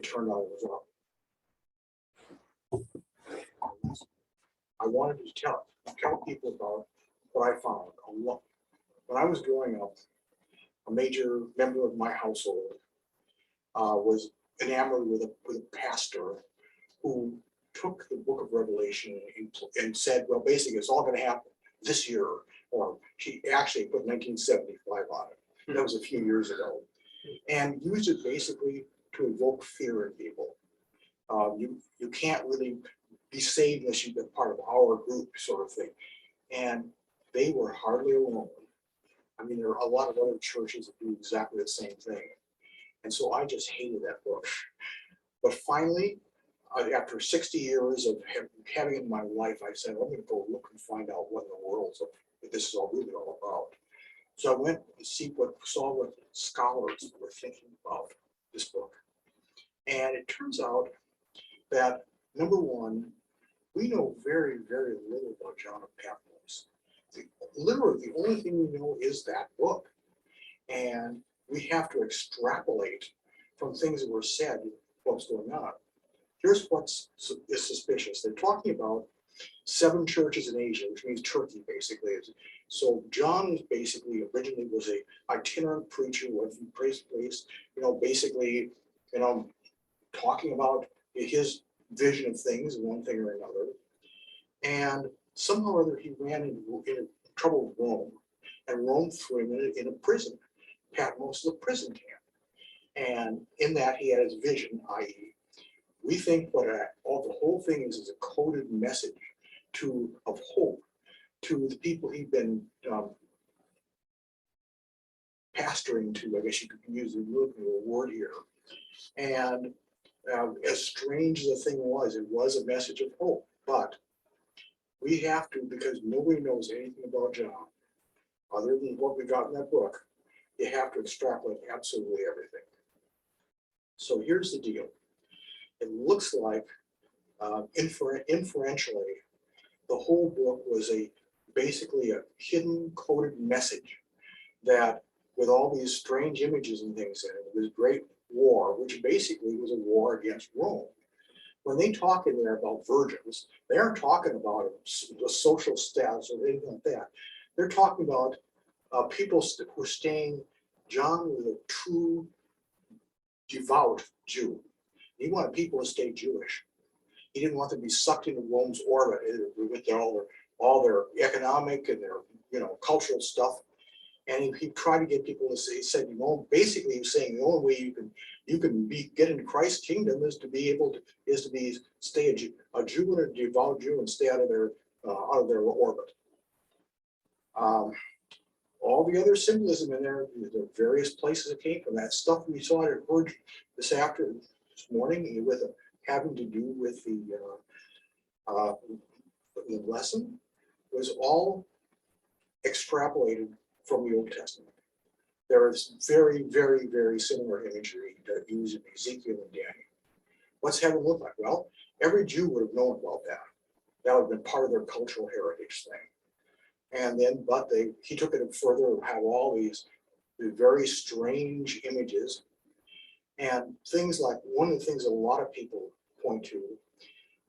it turned out it was wrong. I wanted to tell people about what I found. When I was growing up, a major member of my household was enamored with a pastor who took the book of Revelation and said, well, basically it's all going to happen this year, or she actually put 1975 on it. That was a few years ago, and used it basically to evoke fear in people. You can't really be saved unless you've been part of our group, sort of thing. And they were hardly alone. I mean, there are a lot of other churches that do exactly the same thing. And so I just hated that book. But finally, after 60 years of having it in my life, I said, I'm going to go look and find out what in the world this is all really all about. So I went to saw what scholars were thinking about this book. And it turns out that, number one, we know very, very little about John of Patmos. Literally, the only thing we know is that book. And we have to extrapolate from things that were said what's going on. Here's what's suspicious. They're talking about 7 churches in Asia, which means Turkey, basically. So John was basically originally was a itinerant preacher, went from place to place, basically, talking about his vision of things, one thing or another. And somehow or other he ran into trouble with Rome, and Rome threw him in a prison. Patmos is a prison camp. And in that he had his vision, i.e., we think what the whole thing is a coded message of hope to the people he'd been pastoring to. I guess you could use the word here. And as strange as the thing was, it was a message of hope. But we have to, because nobody knows anything about John, other than what we got in that book, you have to extrapolate absolutely everything. So here's the deal. It looks like, inferentially, the whole book was basically a hidden coded message that, with all these strange images and things in it, this great war, which basically was a war against Rome. When they talk in there about virgins, they aren't talking about a social status or anything like that. They're talking about people who are staying. John was a true, devout Jew. He wanted people to stay Jewish. He didn't want them to be sucked into Rome's orbit with all their economic and their cultural stuff. And he tried to get people to say, he said, basically he was saying the only way you can get into Christ's kingdom is to stay a Jew and a devout Jew and stay out of their orbit. All the other symbolism in there, the various places it came from, that stuff we saw and heard this morning with having to do with the lesson, was all extrapolated from the Old Testament. There is very, very, very similar imagery that used in Ezekiel and Daniel. What's heaven look like? Well, every Jew would have known about that. That would have been part of their cultural heritage thing. And then, he took it further and have all these very strange images. And things like, one of the things a lot of people point to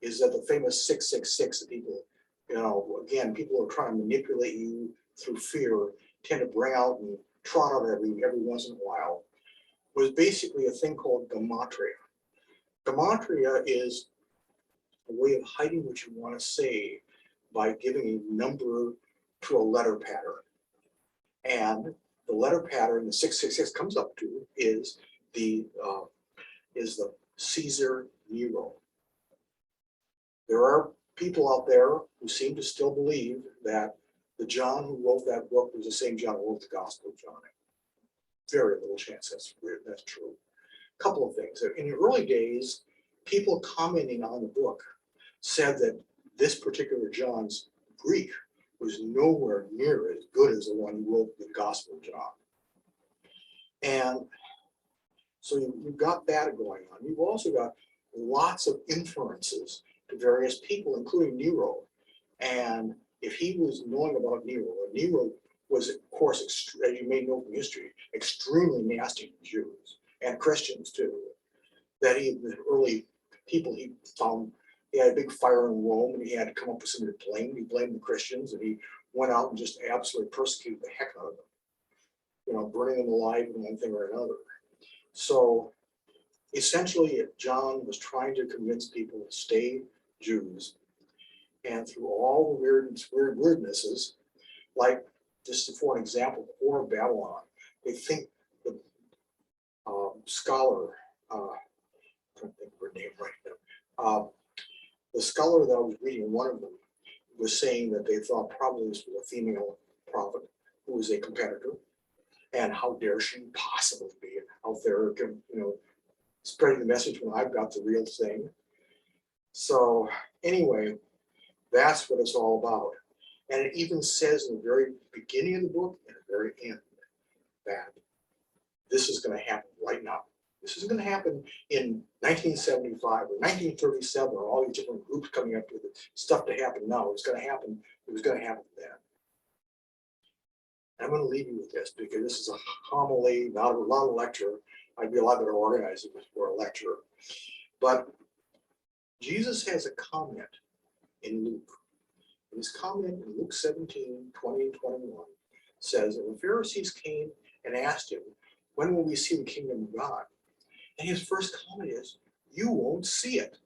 is that the famous 666, that people, again, people who are trying to manipulate you through fear tend to bring out and trot out every once in a while, was basically a thing called gematria. Gematria is a way of hiding what you want to say by giving a number to a letter pattern. And the letter pattern the 666 comes up to is the Caesar Nero. There are people out there who seem to still believe that the John who wrote that book was the same John who wrote the Gospel of John. Very little chance that's true. A couple of things. In the early days, people commenting on the book said that this particular John's Greek was nowhere near as good as the one who wrote the Gospel of John. And so you've got that going on. You've also got lots of inferences to various people, including Nero. And if he was knowing about Nero was, of course, as you may know from history, extremely nasty to Jews and Christians too. that the early people he found, he had a big fire in Rome and he had to come up with something to blame. He blamed the Christians and he went out and just absolutely persecuted the heck out of them, you know, burning them alive in one thing or another. So essentially, John was trying to convince people to stay Jews, and through all the weirdnesses, like just for an example, the Whore of Babylon, they think the scholar, I don't think of her name right now, the scholar that I was reading, one of them, was saying that they thought probably this was a female prophet who was a competitor, and how dare she possibly be out there, you know, spreading the message when I've got the real thing. So anyway, that's what it's all about. And it even says in the very beginning of the book and the very end that this is going to happen right now. This isn't going to happen in 1975 or 1937 or all these different groups coming up with stuff to happen now. It's going to happen. It was going to happen then. I'm going to leave you with this because this is a homily, not a lecture. I'd be a lot better organized if it were a lecture. But Jesus has a comment in Luke. And his comment in Luke 17, 20 and 21 says, and the Pharisees came and asked him, when will we see the kingdom of God? And his first comment is, you won't see it.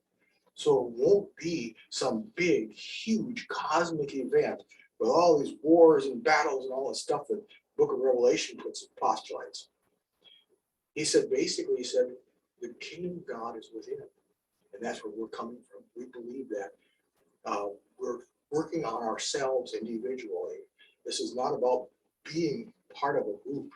So it won't be some big, huge cosmic event with all these wars and battles and all the stuff that the book of Revelation postulates. He said, basically, he said, the kingdom of God is within. And that's where we're coming from. We believe that we're working on ourselves individually. This is not about being part of a group.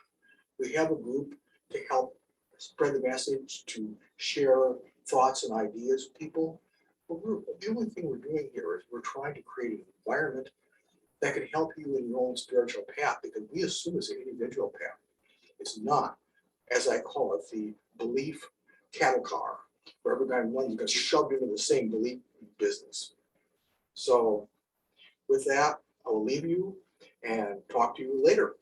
We have a group to help spread the message, to share thoughts and ideas with people. But the only thing we're doing here is we're trying to create an environment that can help you in your own spiritual path, because we assume it's an individual path. It's not, as I call it, the belief cattle car, where every guy one gets shoved into the same belief business. So with that, I will leave you and talk to you later.